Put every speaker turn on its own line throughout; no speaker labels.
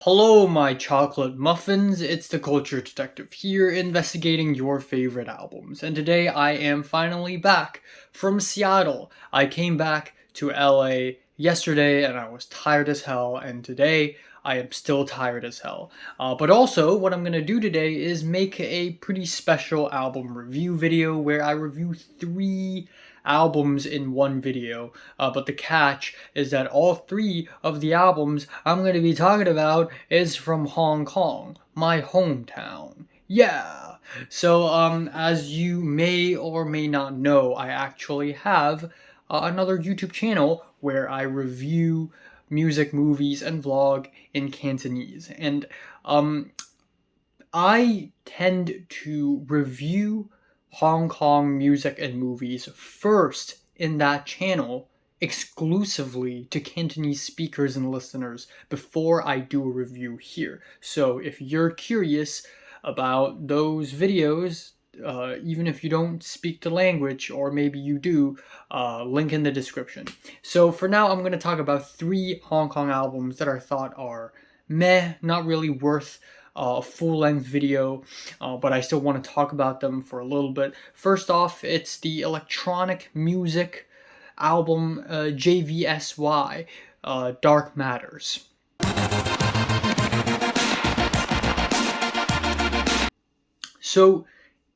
Hello, my chocolate muffins. It's the Culture Detective here, investigating your favorite albums. And today I am finally back from Seattle. I came back to LA yesterday and I was tired as hell, and today I am still tired as hell. But also, what I'm gonna do today is make a pretty special album review video where I review three albums in one video. But the catch is that all three of the albums I'm going to be talking about is from Hong Kong, my hometown. Yeah! So, as you may or may not know, I actually have another YouTube channel where I review music, movies, and vlog in Cantonese. And I tend to review Hong Kong music and movies first in that channel exclusively to Cantonese speakers and listeners before I do a review here. So if you're curious about those videos, even if you don't speak the language, or maybe you do, link in the description. So for now, I'm going to talk about three Hong Kong albums that I thought are meh, not really worth a full-length video, but I still want to talk about them for a little bit. First off, it's the electronic music album JVSY, Dark Matters. So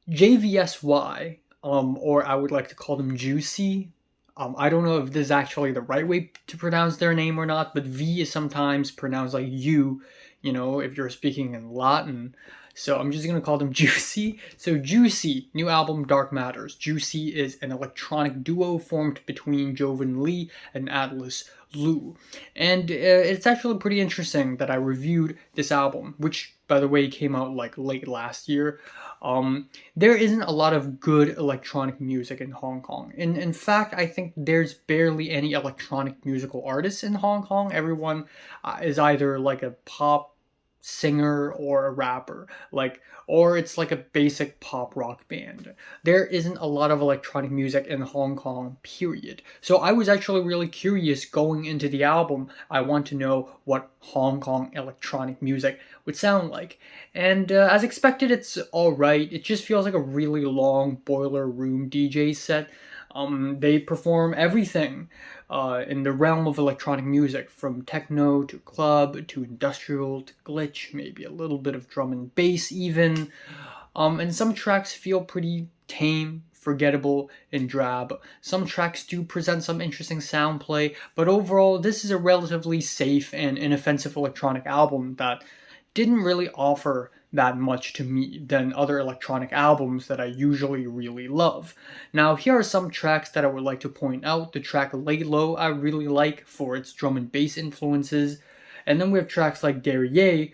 JVSY, or I would like to call them Juicy. I don't know if this is actually the right way to pronounce their name or not, but V is sometimes pronounced like U, if you're speaking in Latin. So I'm just going to call them Juicy. So Juicy, new album Dark Matters. Juicy is an electronic duo formed between Jovan Lee and Atlas Lu. And it's actually pretty interesting that I reviewed this album, which, by the way, came out like late last year. There isn't a lot of good electronic music in Hong Kong. In fact, I think there's barely any electronic musical artists in Hong Kong. Everyone is either like a pop singer or a rapper, or it's like a basic pop rock band. There isn't a lot of electronic music in Hong Kong, period. So I was actually really curious going into the album. I want to know what Hong Kong electronic music would sound like. And as expected, it's alright. It just feels like a really long boiler room DJ set. They perform everything in the realm of electronic music, from techno to club to industrial to glitch, maybe a little bit of drum and bass even. And some tracks feel pretty tame, forgettable, and drab. Some tracks do present some interesting sound play, but overall, this is a relatively safe and inoffensive electronic album that didn't really offer that much to me than other electronic albums that I usually really love. Now, here are some tracks that I would like to point out. The track Lay Low I really like for its drum and bass influences. And then we have tracks like Derriere,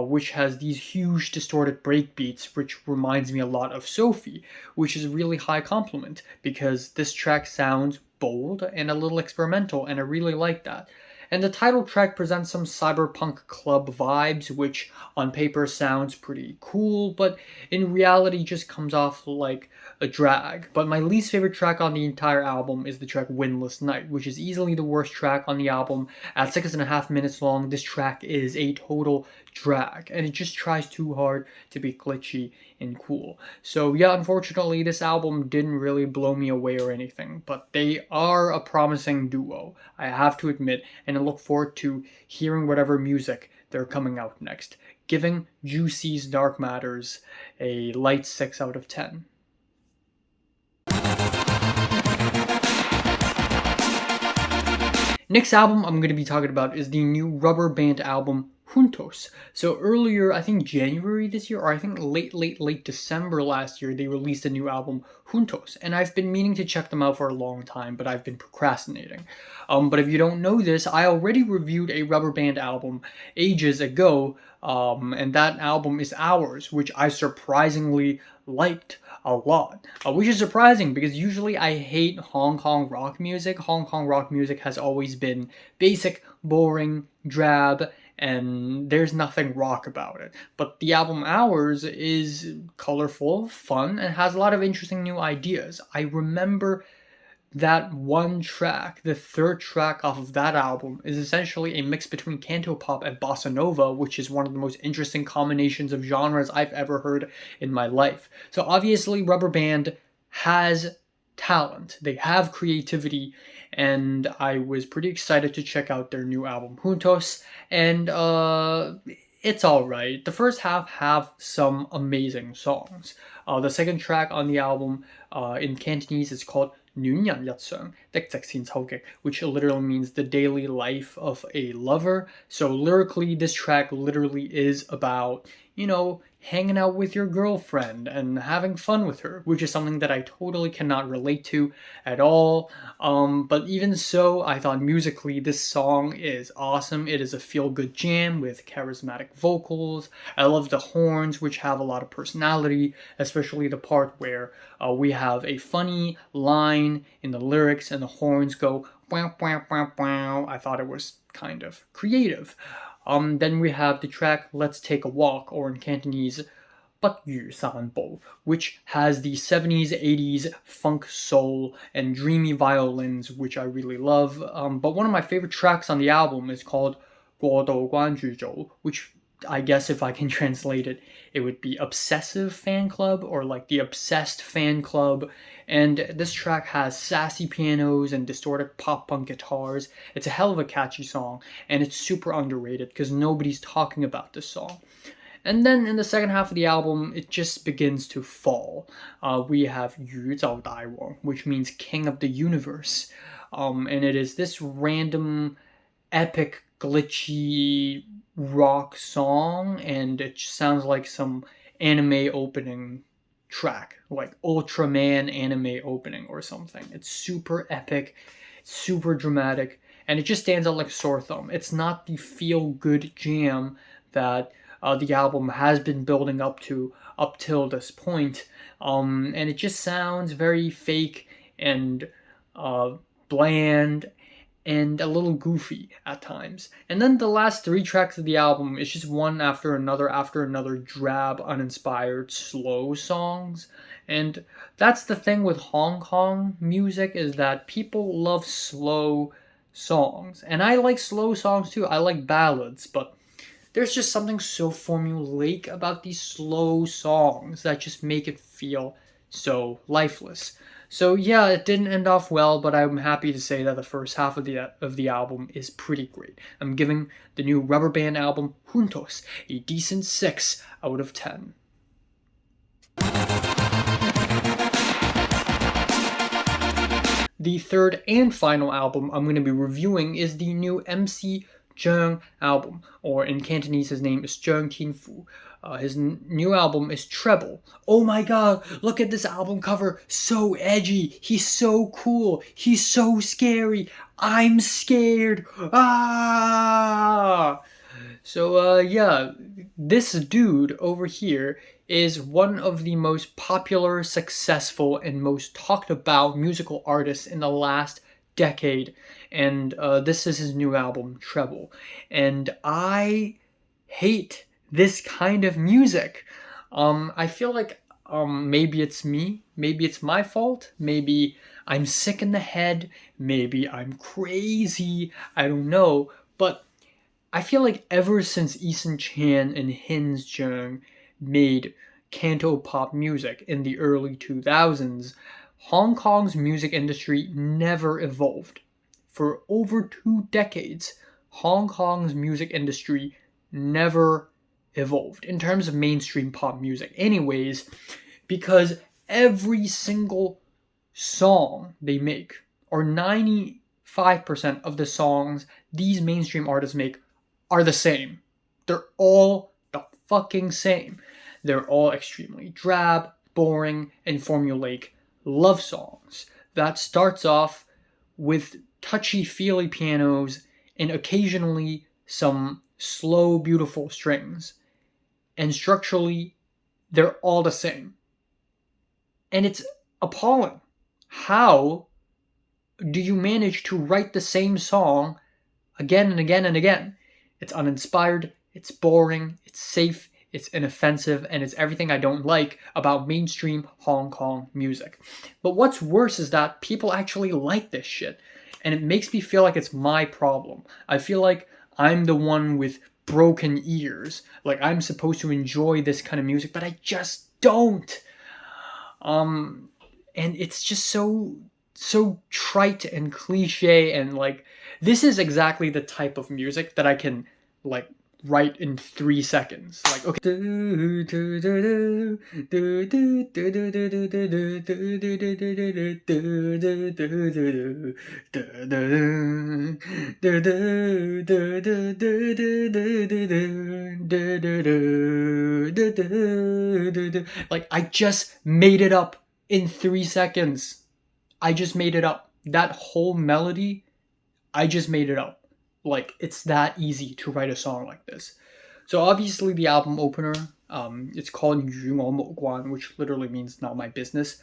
which has these huge distorted breakbeats, which reminds me a lot of Sophie, which is a really high compliment because this track sounds bold and a little experimental, and I really like that. And the title track presents some cyberpunk club vibes, which on paper sounds pretty cool, but in reality just comes off like a drag. But my least favorite track on the entire album is the track Windless Night, which is easily the worst track on the album. At 6.5 minutes long, this track is a total drag, and it just tries too hard to be glitchy and cool. So yeah, unfortunately, this album didn't really blow me away or anything, but they are a promising duo, I have to admit, and I look forward to hearing whatever music they're coming out next, giving Juicy's Dark Matters a light 6 out of 10. Next album I'm going to be talking about is the new RubberBand album, Juntos. So earlier, I think January this year, or I think late December last year, they released a new album, Juntos. And I've been meaning to check them out for a long time, but I've been procrastinating. But if you don't know this, I already reviewed a RubberBand album ages ago, and that album is Ours, which I surprisingly liked a lot, which is surprising because usually I hate Hong Kong rock music. Hong Kong rock music has always been basic, boring, drab, and there's nothing rock about it. But the album Ours is colorful, fun, and has a lot of interesting new ideas. I remember that one track, the third track off of that album, is essentially a mix between cantopop and bossa nova, which is one of the most interesting combinations of genres I've ever heard in my life. So obviously RubberBand has talent, they have creativity, and I was pretty excited to check out their new album Juntos, and it's alright. The first half have some amazing songs. The second track on the album in Cantonese is called Nunyan which literally means the daily life of a lover. So lyrically, this track literally is about, hanging out with your girlfriend and having fun with her, which is something that I totally cannot relate to at all. But even so, I thought musically this song is awesome. It is a feel-good jam with charismatic vocals. I love the horns, which have a lot of personality, especially the part where we have a funny line in the lyrics and the horns go wow, wow, wow, wow. I thought it was kind of creative. Then we have the track Let's Take a Walk, or in Cantonese, 不如散步, which has the 70s, 80s funk soul and dreamy violins, which I really love. But one of my favorite tracks on the album is called 过度关注组, which I guess if I can translate it, it would be Obsessive Fan Club, or like the Obsessed Fan Club. And this track has sassy pianos and distorted pop punk guitars. It's a hell of a catchy song, and it's super underrated because nobody's talking about this song. And then in the second half of the album, it just begins to fall. We have 宇宙大王, which means King of the Universe. And it is this random, epic, glitchy rock song, and it sounds like some anime opening track, like Ultraman anime opening or something. It's super epic, super dramatic, and it just stands out like a sore thumb. It's not the feel-good jam that the album has been building up to up till this point, and it just sounds very fake and bland and a little goofy at times. And then the last three tracks of the album is just one after another drab, uninspired, slow songs. And that's the thing with Hong Kong music, is that people love slow songs. And I like slow songs too. I like ballads, but there's just something so formulaic about these slow songs that just make it feel so lifeless. So yeah, it didn't end off well, but I'm happy to say that the first half of the album is pretty great. I'm giving the new RubberBand album Juntos a decent 6 out of 10. The third and final album I'm going to be reviewing is the new MC Cheung album, or in Cantonese his name is Cheung Fu. His new album is Treble. Oh my god, look at this album cover. So edgy. He's so cool. He's so scary. I'm scared. Ah! So yeah, this dude over here is one of the most popular, successful, and most talked about musical artists in the last decade. And this is his new album, Treble. And I hate this kind of music. I feel like maybe it's me, maybe it's my fault, maybe I'm sick in the head, maybe I'm crazy, I don't know, but I feel like ever since Eason Chan and Hins Cheung made canto pop music in the early 2000s, Hong Kong's music industry never evolved. For over 2 decades, Hong Kong's music industry never evolved in terms of mainstream pop music anyways, because every single song they make, or 95% of the songs these mainstream artists make, are the same. They're all the fucking same. They're all extremely drab, boring, and formulaic love songs that starts off with touchy-feely pianos and occasionally some slow, beautiful strings. And structurally, they're all the same. And it's appalling. How do you manage to write the same song again and again and again? It's uninspired, it's boring, it's safe, it's inoffensive, and it's everything I don't like about mainstream Hong Kong music. But what's worse is that people actually like this shit, and it makes me feel like it's my problem. I feel like I'm the one with broken ears. Like I'm supposed to enjoy this kind of music, but I just don't. And it's just so trite and cliche, and like this is exactly the type of music that I can like write in 3 seconds. Like okay. Like I just made it up in 3 seconds. I just made it up. That whole melody, I just made it up. Like it's that easy to write a song like this. So obviously the album opener, it's called 与我无关, which literally means not my business.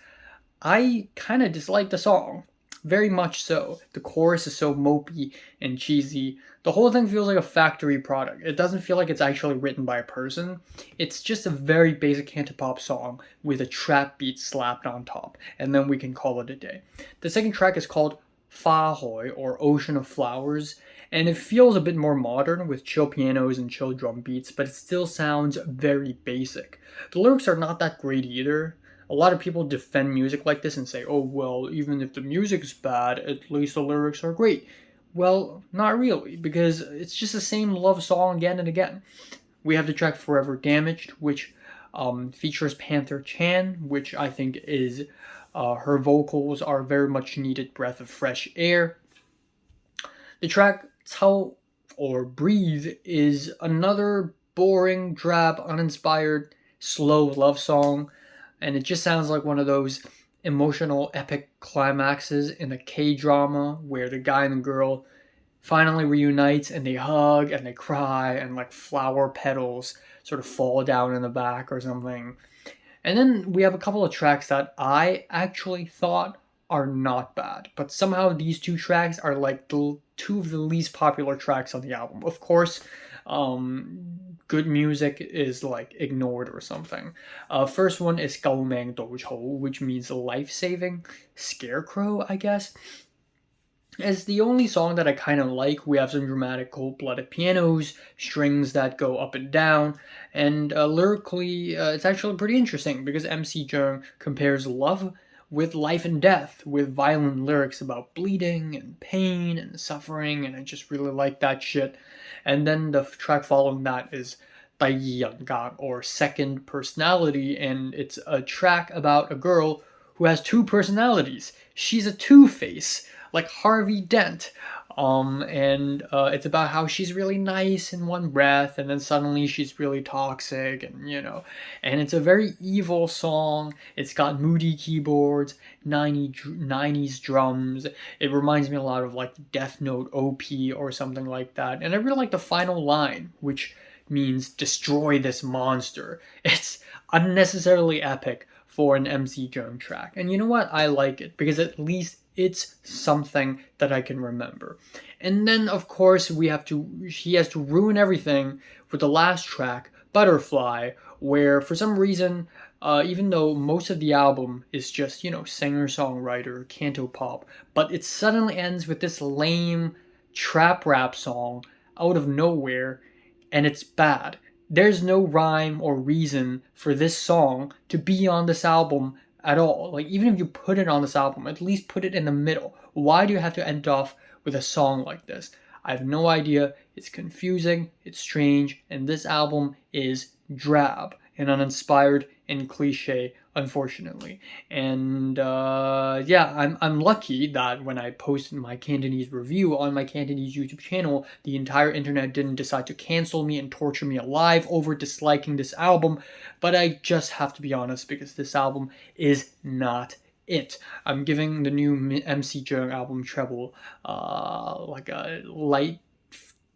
I kind of dislike the song. Very much so. The chorus is so mopey and cheesy. The whole thing feels like a factory product. It doesn't feel like it's actually written by a person. It's just a very basic cantopop song with a trap beat slapped on top, and then we can call it a day. The second track is called Fa Hoi, or Ocean of Flowers, and it feels a bit more modern with chill pianos and chill drum beats, but it still sounds very basic. The lyrics are not that great either. A lot of people defend music like this and say, oh, well, even if the music's bad, at least the lyrics are great. Well, not really, because it's just the same love song again and again. We have the track Forever Damaged, which features Panther Chan, which I think is, her vocals are very much needed breath of fresh air. The track Cao, or Breathe, is another boring, drab, uninspired, slow love song, and it just sounds like one of those emotional epic climaxes in a K-drama where the guy and the girl finally reunites and they hug and they cry and like flower petals sort of fall down in the back or something. And then we have a couple of tracks that I actually thought are not bad, but somehow these two tracks are like the two of the least popular tracks on the album. Of course, good music is like ignored or something. First one is 救命稻草, which means life-saving scarecrow, I guess. It's the only song that I kind of like. We have some dramatic cold-blooded pianos, strings that go up and down, and lyrically, it's actually pretty interesting because MC Cheung compares love with life and death, with violent lyrics about bleeding and pain and suffering, and I just really like that shit. And then the track following that is 第二人格, or second personality, and it's a track about a girl who has two personalities. She's a two-face, like Harvey Dent. It's about how she's really nice in one breath, and then suddenly she's really toxic, and and it's a very evil song. It's got moody keyboards, 90s drums. It reminds me a lot of like Death Note OP or something like that. And I really like the final line, which means destroy this monster. It's unnecessarily epic for an MC Cheung track. And you know what? I like it because at least it's something that I can remember. And then of course he has to ruin everything with the last track, Butterfly, where for some reason, even though most of the album is just, singer-songwriter, canto pop, but it suddenly ends with this lame trap rap song out of nowhere, and it's bad. There's no rhyme or reason for this song to be on this album at all. Like, even if you put it on this album, at least put it in the middle. Why do you have to end off with a song like this? I have no idea. It's confusing, it's strange, and this album is drab and uninspired and cliche, unfortunately. And I'm lucky that when I posted my Cantonese review on my Cantonese YouTube channel, the entire internet didn't decide to cancel me and torture me alive over disliking this album. But I just have to be honest, because this album is not it. I'm giving the new MC Cheung album Treble like a light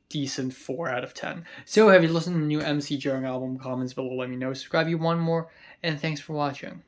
decent 4 out of 10. So have you listened to the new MC Cheung album? Comments below, let me know. Subscribe if you want more, and thanks for watching.